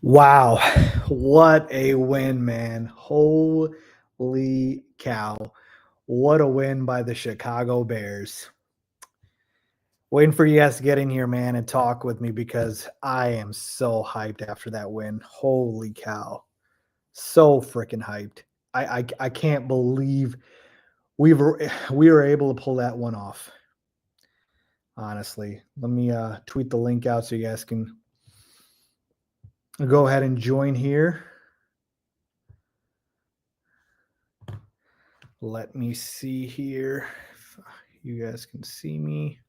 Wow, what a win, man. Holy cow. What a win by the Chicago Bears. Waiting for you guys to get in here, man, and talk with me because I am so hyped after that win. Holy cow. So freaking hyped. I can't believe we were able to pull that one off. Honestly. Let me tweet the link out so you guys can go ahead and join here. Let me see here if you guys can see me.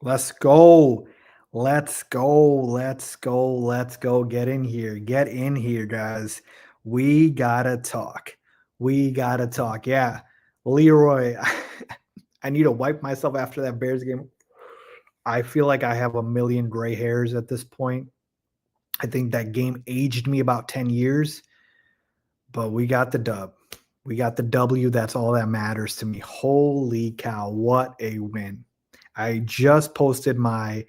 Let's go. Let's go. Let's go. Let's go. Get in here. Get in here, guys. We gotta talk. We gotta talk. Yeah. Leroy, I need to wipe myself after that Bears game. I feel like I have a million gray hairs at this point. I think that game aged me about 10 years, but we got the dub. We got the W. That's all that matters to me. Holy cow. What a win. I just posted my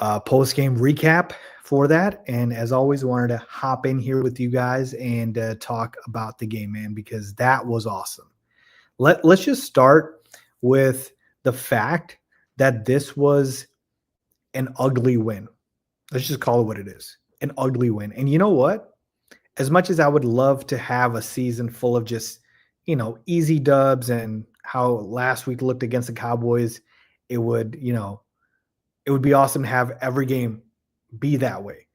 post-game recap for that. And as always, wanted to hop in here with you guys and talk about the game, man, because that was awesome. Let's just start with the fact that this was an ugly win. Let's just call it what it is, an ugly win. And you know what? As much as I would love to have a season full of just, easy dubs and how last week looked against the Cowboys, it would be awesome to have every game be that way.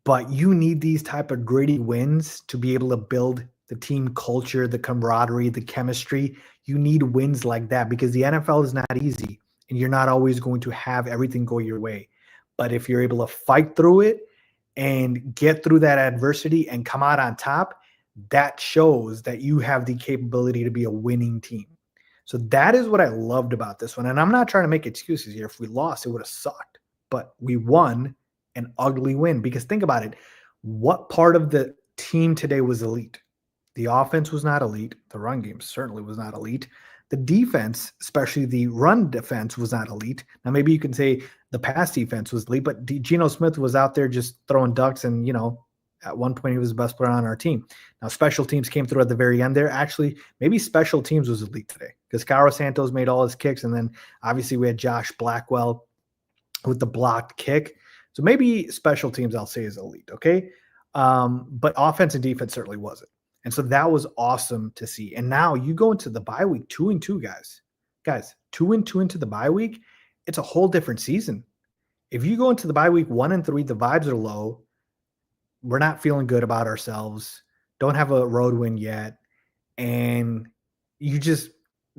But you need these type of gritty wins to be able to build the team culture, the camaraderie, the chemistry. You need wins like that because the NFL is not easy and you're not always going to have everything go your way. But if you're able to fight through it and get through that adversity and come out on top, that shows that you have the capability to be a winning team. So that is what I loved about this one. And I'm not trying to make excuses here. If we lost, it would have sucked. But we won an ugly win because think about it. What part of the team today was elite? The offense was not elite. The run game certainly was not elite. The defense, especially the run defense, was not elite. Now, maybe you can say the pass defense was elite, but Geno Smith was out there just throwing ducks and, at one point, he was the best player on our team. Now, special teams came through at the very end there. Actually, maybe special teams was elite today because Cairo Santos made all his kicks. And then obviously we had Josh Blackwell with the blocked kick. So maybe special teams I'll say is elite, okay? But offense and defense certainly wasn't. And so that was awesome to see. And now you go into the bye week 2-2, guys. Guys, 2-2 into the bye week, it's a whole different season. If you go into the bye week 1-3, the vibes are low. We're not feeling good about ourselves, don't have a road win yet, and you just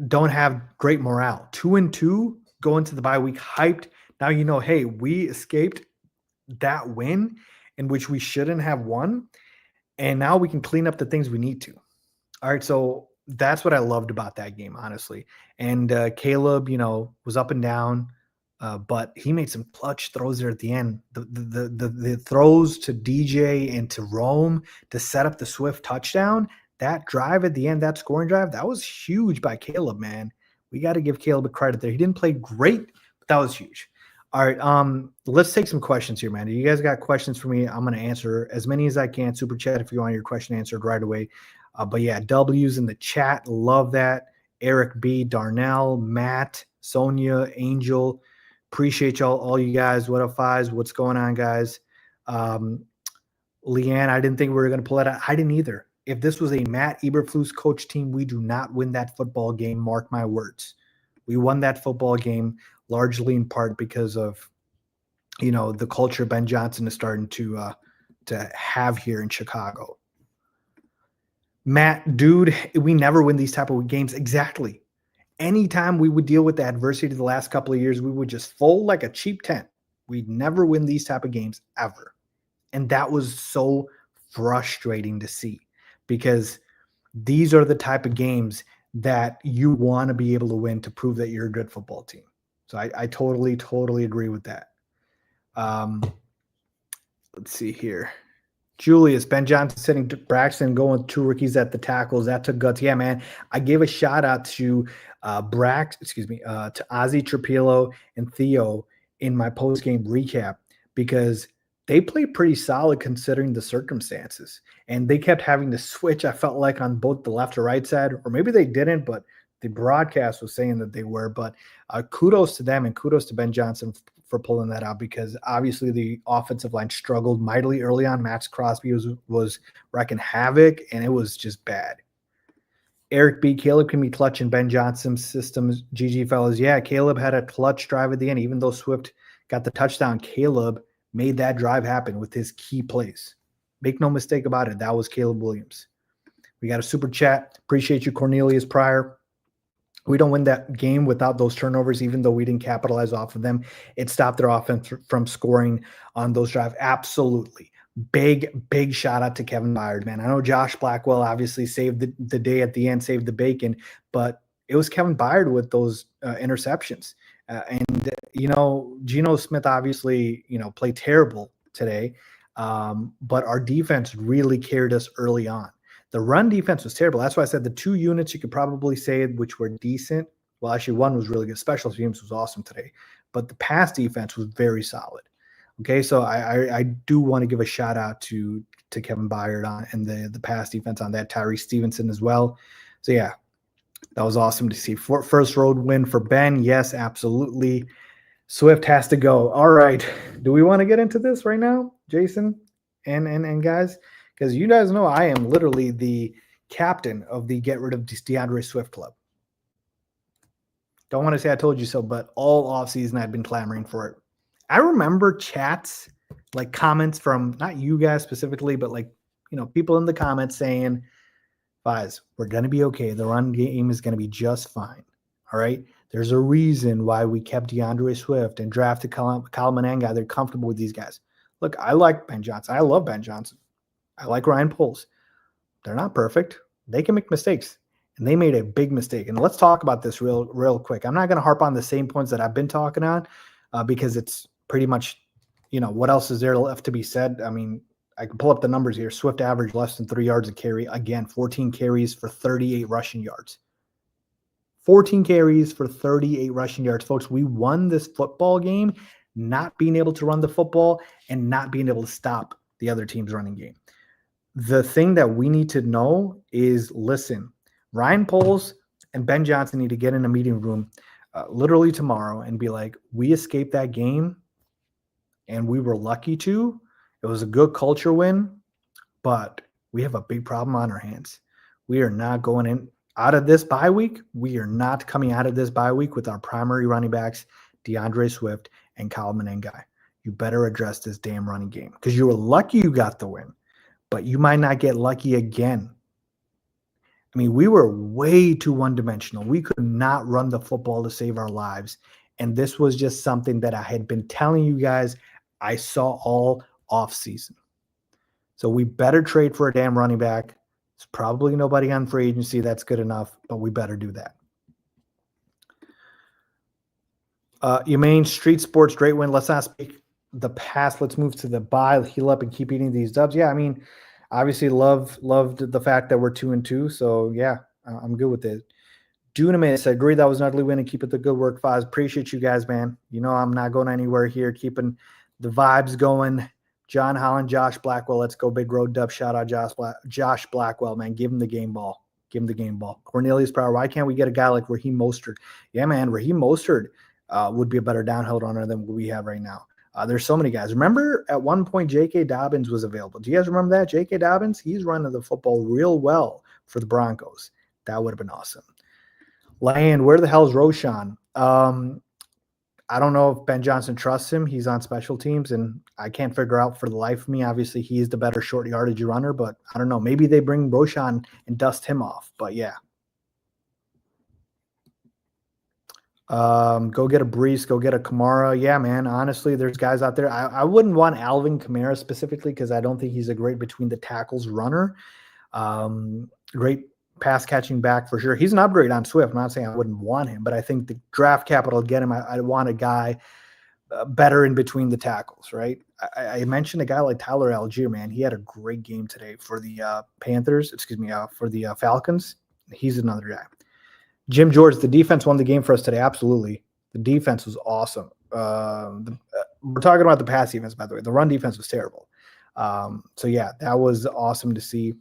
don't have great morale. 2-2, go into the bye week hyped. Now hey, we escaped that win in which we shouldn't have won, and now we can clean up the things we need to. All right, so that's what I loved about that game, honestly. And Caleb, was up and down. But he made some clutch throws there at the end. The throws to DJ and to Rome to set up the Swift touchdown, that drive at the end, that scoring drive, that was huge by Caleb, man. We got to give Caleb a credit there. He didn't play great, but that was huge. All right, let's take some questions here, man. You guys got questions for me? I'm going to answer as many as I can. Super chat if you want your question answered right away. But yeah, W's in the chat. Love that. Eric B, Darnell, Matt, Sonia, Angel. Appreciate all you guys. What up, Fives? What's going on, guys? Leanne, I didn't think we were going to pull that out. I didn't either. If this was a Matt Eberflus coach team, we do not win that football game. Mark my words. We won that football game largely in part because of, the culture Ben Johnson is starting to have here in Chicago. Matt, dude, we never win these type of games. Exactly. Anytime we would deal with the adversity the last couple of years, we would just fold like a cheap tent. We'd never win these type of games ever. And that was so frustrating to see because these are the type of games that you want to be able to win to prove that you're a good football team. So I totally, totally agree with that. Let's see here. Julius, Ben Johnson sitting Braxton, going with 2 rookies at the tackles. That took guts. Yeah, man. I gave a shout out to to Ozzy Trapilo and Theo in my post game recap because they played pretty solid considering the circumstances. And they kept having to switch, I felt like, on both the left or right side, or maybe they didn't, but the broadcast was saying that they were. But kudos to them and kudos to Ben Johnson for pulling that out because obviously the offensive line struggled mightily early on. Max Crosby was wrecking havoc, and it was just bad. Eric B. Caleb can be clutch in Ben Johnson's systems. GG, fellas. Yeah, Caleb had a clutch drive at the end. Even though Swift got the touchdown, Caleb made that drive happen with his key plays. Make no mistake about it. That was Caleb Williams. We got a super chat. Appreciate you, Cornelius Pryor. We don't win that game without those turnovers, even though we didn't capitalize off of them. It stopped their offense from scoring on those drives. Absolutely. Big shout out to Kevin Byard, man. I know Josh Blackwell obviously saved the day at the end, saved the bacon, but it was Kevin Byard with those interceptions. Geno Smith obviously, played terrible today, but our defense really carried us early on. The run defense was terrible. That's why I said the 2 units you could probably say which were decent. Well, actually, one was really good. Special teams was awesome today, but the pass defense was very solid. Okay, so I do want to give a shout out to Kevin Byard on and the pass defense on that. Tyree Stevenson as well. So yeah, that was awesome to see. First road win for Ben. Yes, absolutely. Swift has to go. All right. Do we want to get into this right now, Jason and guys? Because you guys know I am literally the captain of the Get Rid of DeAndre Swift Club. Don't want to say I told you so, but all offseason I've been clamoring for it. I remember chats, like comments from not you guys specifically, but people in the comments saying, guys, we're going to be okay. The run game is going to be just fine. All right. There's a reason why we kept DeAndre Swift and drafted Kyle Mananga. They're comfortable with these guys. Look, I like Ben Johnson. I love Ben Johnson. I like Ryan Poles. They're not perfect. They can make mistakes. And they made a big mistake. And let's talk about this real quick. I'm not going to harp on the same points that I've been talking on because it's pretty much, what else is there left to be said? I mean, I can pull up the numbers here. Swift averaged less than 3 yards a carry. Again, 14 carries for 38 rushing yards. 14 carries for 38 rushing yards. Folks, we won this football game not being able to run the football and not being able to stop the other team's running game. The thing that we need to know is, listen, Ryan Poles and Ben Johnson need to get in a meeting room literally tomorrow and be like, we escaped that game and we were lucky to. It was a good culture win, but we have a big problem on our hands. We are not going in out of this bye week. We are not coming out of this bye week with our primary running backs, DeAndre Swift and Kyle Mananga. You better address this damn running game because you were lucky you got the win, but you might not get lucky again. I mean, we were way too one-dimensional. We could not run the football to save our lives. And this was just something that I had been telling you guys I saw all offseason. So we better trade for a damn running back. There's probably nobody on free agency that's good enough, but we better do that. Humane Street Sports, great win. Let's not speak the past. Let's move to the bye, heal up, and keep eating these dubs. Yeah, I mean, obviously loved the fact that we're 2-2. So yeah, I'm good with it. Dunamis, I agree that was an ugly win and keep it the good work, Foz. Appreciate you guys, man. I'm not going anywhere here. Keeping the vibes going. John Holland, Josh Blackwell, let's go big road dub. Shout out Josh Blackwell, man. Give him the game ball. Give him the game ball. Cornelius Pryor, why can't we get a guy like Raheem Mostert? Yeah, man, Raheem Mostert would be a better downhill runner than what we have right now. There's so many guys. Remember at one point J.K. Dobbins was available. Do you guys remember that? J.K. Dobbins, he's running the football real well for the Broncos. That would have been awesome. Land, where the hell is Roshan? I don't know if Ben Johnson trusts him. He's on special teams, and I can't figure out for the life of me. Obviously, he's the better short yardage runner, but I don't know. Maybe they bring Roshan and dust him off, but yeah. Go get a Brees, go get a Kamara. Yeah, man, honestly, there's guys out there. I wouldn't want Alvin Kamara specifically because I don't think he's a great between the tackles runner. Great pass catching back for sure. He's an upgrade on Swift. I'm not saying I wouldn't want him, but I think the draft capital to get him, I want a guy better in between the tackles, right? I mentioned a guy like Tyler Algier, man. He had a great game today for the Panthers, for the Falcons. He's another guy. Jim George, the defense won the game for us today. Absolutely. The defense was awesome. We're talking about the pass defense, by the way. The run defense was terrible. So, yeah, that was awesome to see.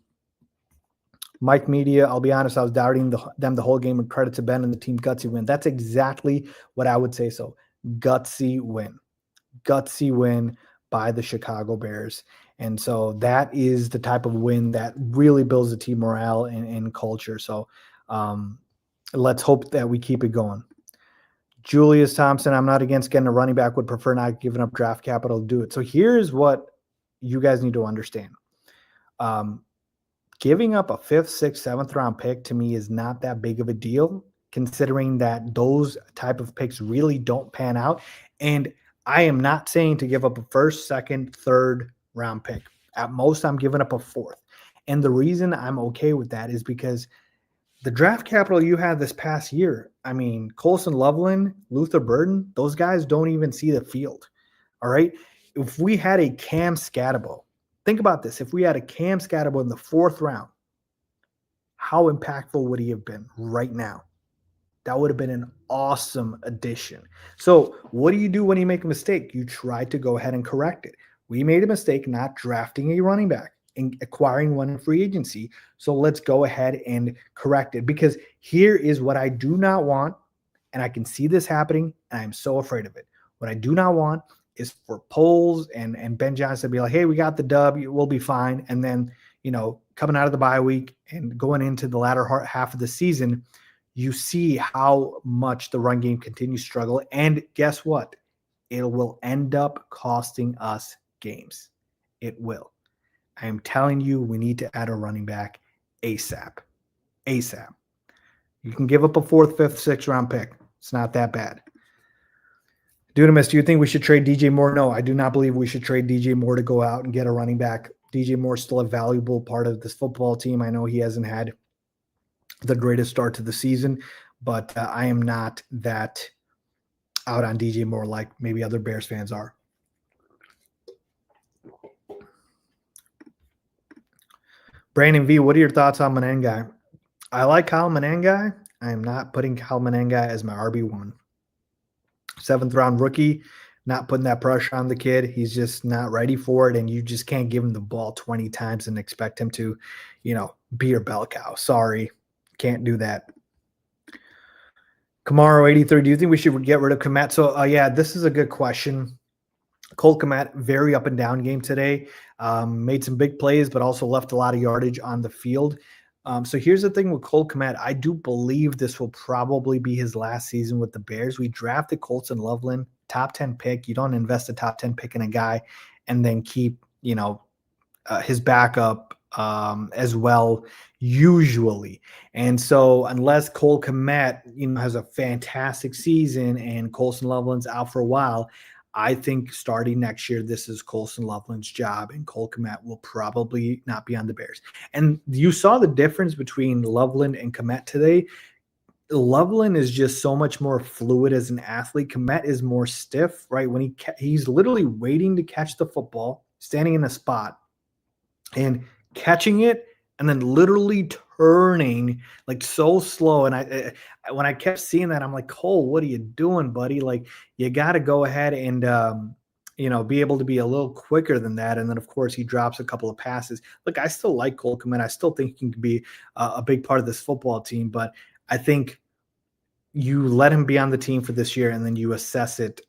Mike Media, I'll be honest, I was doubting them the whole game, and credit to Ben and the team, gutsy win. That's exactly what I would say. So, gutsy win. Gutsy win by the Chicago Bears. And so that is the type of win that really builds the team morale and culture. So let's hope that we keep it going. Julius Thompson, I'm not against getting a running back, would prefer not giving up draft capital to do it. So here's what you guys need to understand. Giving up a 5th, 6th, 7th round pick to me is not that big of a deal, considering that those type of picks really don't pan out. And I am not saying to give up a 1st, 2nd, 3rd round pick. At most, I'm giving up a 4th. And the reason I'm okay with that is because the draft capital you had this past year, I mean, Colson Loveland, Luther Burden, those guys don't even see the field. All right. If we had a Cam Scatterbo, think about this. If we had a Cam Scatterbo in the 4th round, how impactful would he have been right now? That would have been an awesome addition. So what do you do when you make a mistake? You try to go ahead and correct it. We made a mistake not drafting a running back and acquiring one in free agency. So let's go ahead and correct it, because here is what I do not want, and I can see this happening, and I'm so afraid of it. What I do not want is for Poles and Ben Johnson to be like, hey, we got the dub, we'll be fine. And then, coming out of the bye week and going into the latter half of the season, you see how much the run game continues to struggle. And guess what? It will end up costing us games. It will. I am telling you, we need to add a running back ASAP. ASAP. You can give up a 4th, 5th, 6th round pick. It's not that bad. Dunamis, do you think we should trade DJ Moore? No, I do not believe we should trade DJ Moore to go out and get a running back. DJ Moore is still a valuable part of this football team. I know he hasn't had the greatest start to the season, but I am not that out on DJ Moore like maybe other Bears fans are. Brandon V, what are your thoughts on Menengai? I like Kyle Menengai. I am not putting Kyle Menengai as my RB1. 7th round rookie, not putting that pressure on the kid. He's just not ready for it, and you just can't give him the ball 20 times and expect him to, be your bell cow. Sorry, can't do that. Camaro 83, do you think we should get rid of Kmet? So, yeah, this is a good question. Cole Kmet, very up and down game today. Made some big plays, but also left a lot of yardage on the field. So here's the thing with Cole Kmet. I do believe this will probably be his last season with the Bears. We drafted Colson Loveland, top 10 pick. You don't invest a top 10 pick in a guy and then keep, his backup as well, usually. And so unless Cole Kmet, has a fantastic season and Colson Loveland's out for a while, I think starting next year, this is Colson Loveland's job, and Cole Kmet will probably not be on the Bears. And you saw the difference between Loveland and Kmet today. Loveland is just so much more fluid as an athlete. Kmet is more stiff, right? When he's literally waiting to catch the football, standing in a spot and catching it, and then literally turning like so slow. And when I kept seeing that, I'm like, Cole, what are you doing, buddy? Like, you got to go ahead and, be able to be a little quicker than that. And then, of course, he drops a couple of passes. Look, I still like Cole Kmet. I still think he can be a big part of this football team. But I think you let him be on the team for this year, and then you assess it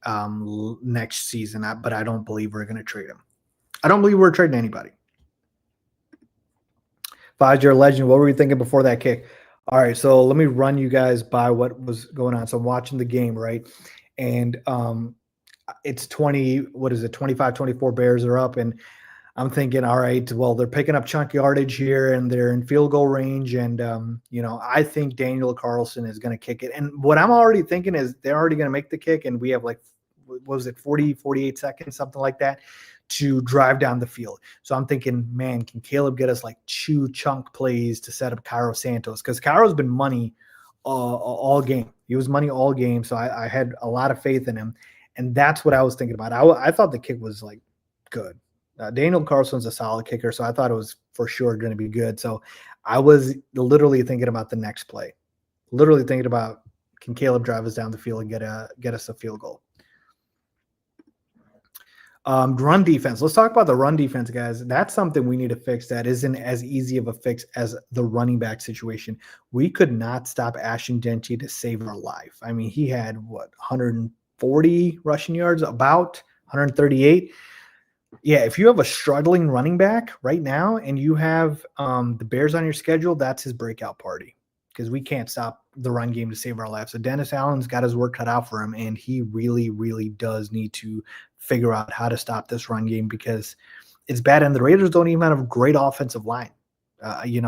next season. But I don't believe we're going to trade him. I don't believe we're trading anybody. 5-year legend, what were you thinking before that kick? All right, so let me run you guys by what was going on. So I'm watching the game, right? And it's 25-24 Bears are up, and I'm thinking, all right, well, they're picking up chunk yardage here, and they're in field goal range, and I think Daniel Carlson is going to kick it. And what I'm already thinking is they're already going to make the kick, and we have 48 seconds, something like that, to drive down the field. So I'm thinking, man, can Caleb get us 2 chunk plays to set up Cairo Santos? Because Cairo's been money all game. He was money all game, so I had a lot of faith in him. And that's what I was thinking about. I thought the kick was like good. Daniel Carlson's a solid kicker, so I thought it was for sure going to be good. So I was literally thinking about the next play, literally thinking about, can Caleb drive us down the field and get us a field goal? Run defense. Let's talk about the run defense, guys. That's something we need to fix. That isn't as easy of a fix as the running back situation. We could not stop Ashton Jeanty to save our life. I mean, he had 140 rushing yards, about 138. Yeah, if you have a struggling running back right now and you have the Bears on your schedule, that's his breakout party, because we can't stop the run game to save our lives. So Dennis Allen's got his work cut out for him, and he really, really does need to figure out how to stop this run game, because it's bad. And the Raiders don't even have a great offensive line,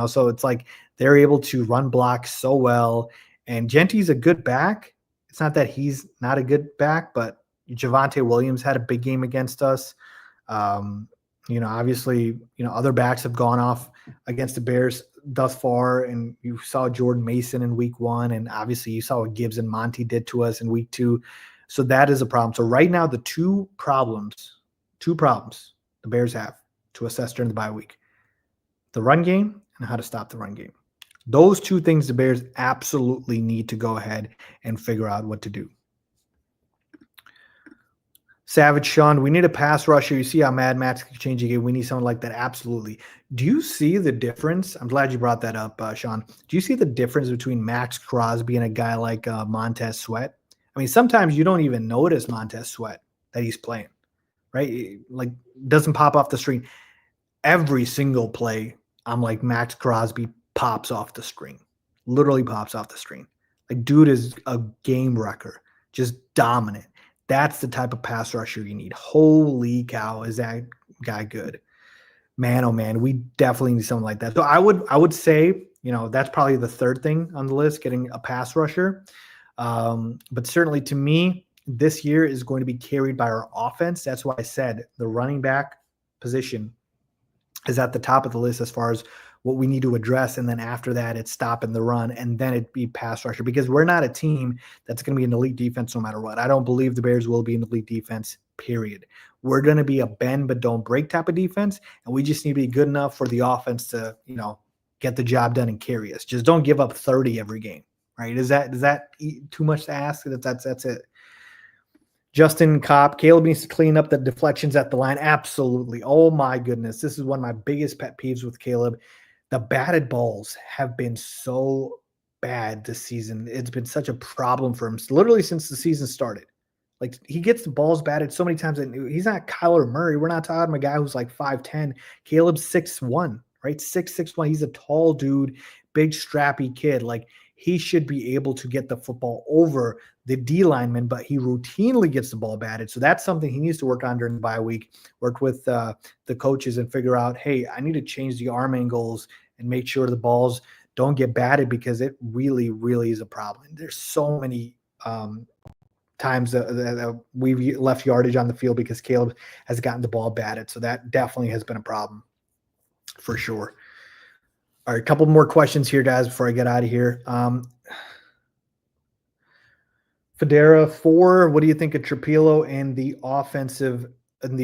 so it's like they're able to run block so well. And Genty's a good back. It's not that he's not a good back, but Javonte Williams had a big game against us. Obviously, other backs have gone off against the Bears thus far, and you saw Jordan Mason in week 1, and obviously you saw what Gibbs and Monty did to us in week 2. So that is a problem. So right now, the two problems the Bears have to assess during the bye week: the run game and how to stop the run game. Those two things the Bears absolutely need to go ahead and figure out what to do. Savage Sean, we need a pass rusher. You see how Mad Max can change a game. We need someone like that. Absolutely. Do you see the difference? I'm glad you brought that up, Sean. Do you see the difference between Max Crosby and a guy like Montez Sweat? I mean, sometimes you don't even notice Montez Sweat that he's playing, right? Like, doesn't pop off the screen. Every single play, I'm like, Max Crosby pops off the screen. Literally pops off the screen. Like, dude is a game wrecker. Just dominant. That's the type of pass rusher you need. Holy cow, is that guy good? Man, oh man, we definitely need someone like that. So I would say, that's probably the third thing on the list, getting a pass rusher. But certainly to me, this year is going to be carried by our offense. That's why I said the running back position is at the top of the list as far as what we need to address. And then after that, it's stopping the run, and then it'd be pass rusher, because we're not a team that's going to be an elite defense no matter what. I don't believe the Bears will be an elite defense, period. We're going to be a bend but don't break type of defense, and we just need to be good enough for the offense to, get the job done and carry us. Just don't give up 30 every game, right? Is that too much to ask? That's it. Justin Kopp, Caleb needs to clean up the deflections at the line. Absolutely. Oh my goodness. This is one of my biggest pet peeves with Caleb. The batted balls have been so bad this season. It's been such a problem for him, literally since the season started. Like, he gets the balls batted so many times. And he's not Kyler Murray. We're not talking about a guy who's like 5'10". Caleb's 6'1", right? 6'1". He's a tall dude, big strappy kid. Like, he should be able to get the football over the D lineman, but he routinely gets the ball batted. So that's something he needs to work on during the bye week, work with the coaches and figure out, hey, I need to change the arm angles and make sure the balls don't get batted, because it really, really is a problem. There's so many times that we've left yardage on the field because Caleb has gotten the ball batted. So that definitely has been a problem for sure. All right, a couple more questions here, guys, before I get out of here. Federa 4, what do you think of Trapilo and the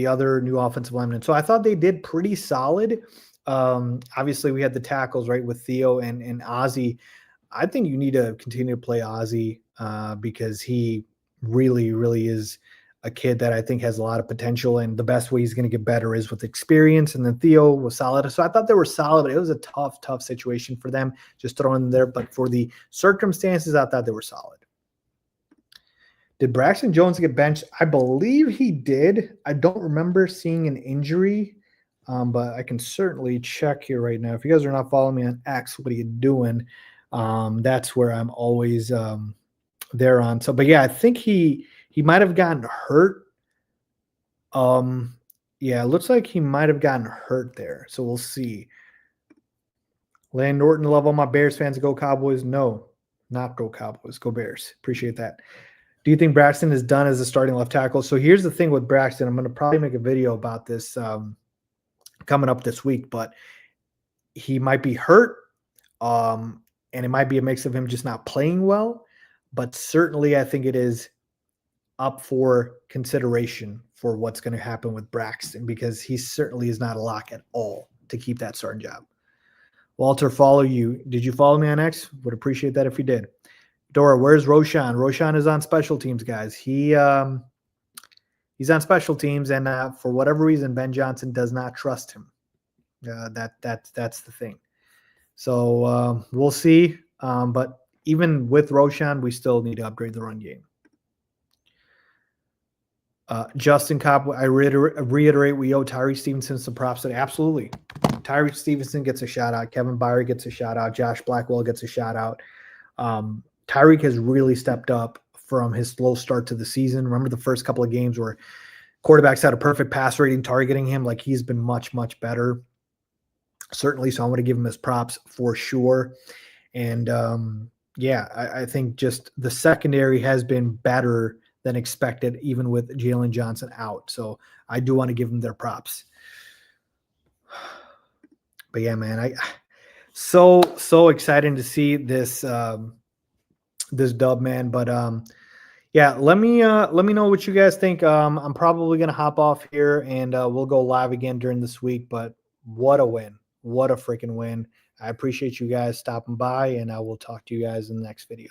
other new offensive linemen? So I thought they did pretty solid. Obviously, we had the tackles, right, with Theo and Ozzie. I think you need to continue to play Ozzie because he really, really is a kid that I think has a lot of potential, and the best way he's going to get better is with experience. And then Theo was solid. So I thought they were solid, but it was a tough situation for them just throwing them there. But for the circumstances, I thought they were solid. Did Braxton Jones get benched? I believe he did. I don't remember seeing an injury, but I can certainly check here right now. If you guys are not following me on X, what are you doing? That's where I'm always there on. So, but yeah, I think he might have gotten hurt. Yeah, it looks like he might have gotten hurt there. So we'll see. Land Norton, love all my Bears fans. Go Cowboys. No, not go Cowboys. Go Bears. Appreciate that. Do you think Braxton is done as a starting left tackle? So here's the thing with Braxton. I'm going to probably make a video about this coming up this week, but he might be hurt, and it might be a mix of him just not playing well. But certainly I think it is up for consideration for what's going to happen with Braxton, because he certainly is not a lock at all to keep that starting job. Walter, follow you. Did you follow me on X? Would appreciate that if you did. Dora, where's Roshan? Roshan is on special teams, guys. He's on special teams, and for whatever reason, Ben Johnson does not trust him. That's the thing. So we'll see. But even with Roshan, we still need to upgrade the run game. Justin Cobb, I reiterate, we owe Tyree Stevenson some props today. Absolutely. Tyree Stevenson gets a shout out. Kevin Byard gets a shout out. Josh Blackwell gets a shout out. Tyreek has really stepped up from his slow start to the season. Remember the first couple of games where quarterbacks had a perfect pass rating targeting him? Like, he's been much, much better. Certainly. So I want to give him his props for sure. And I think just the secondary has been better than expected, even with Jalen Johnson out. So I do want to give them their props. But yeah, man, so exciting to see this this dub, man. But yeah, let me know what you guys think. I'm probably gonna hop off here, and we'll go live again during this week. But what a win! What a freaking win! I appreciate you guys stopping by, and I will talk to you guys in the next video.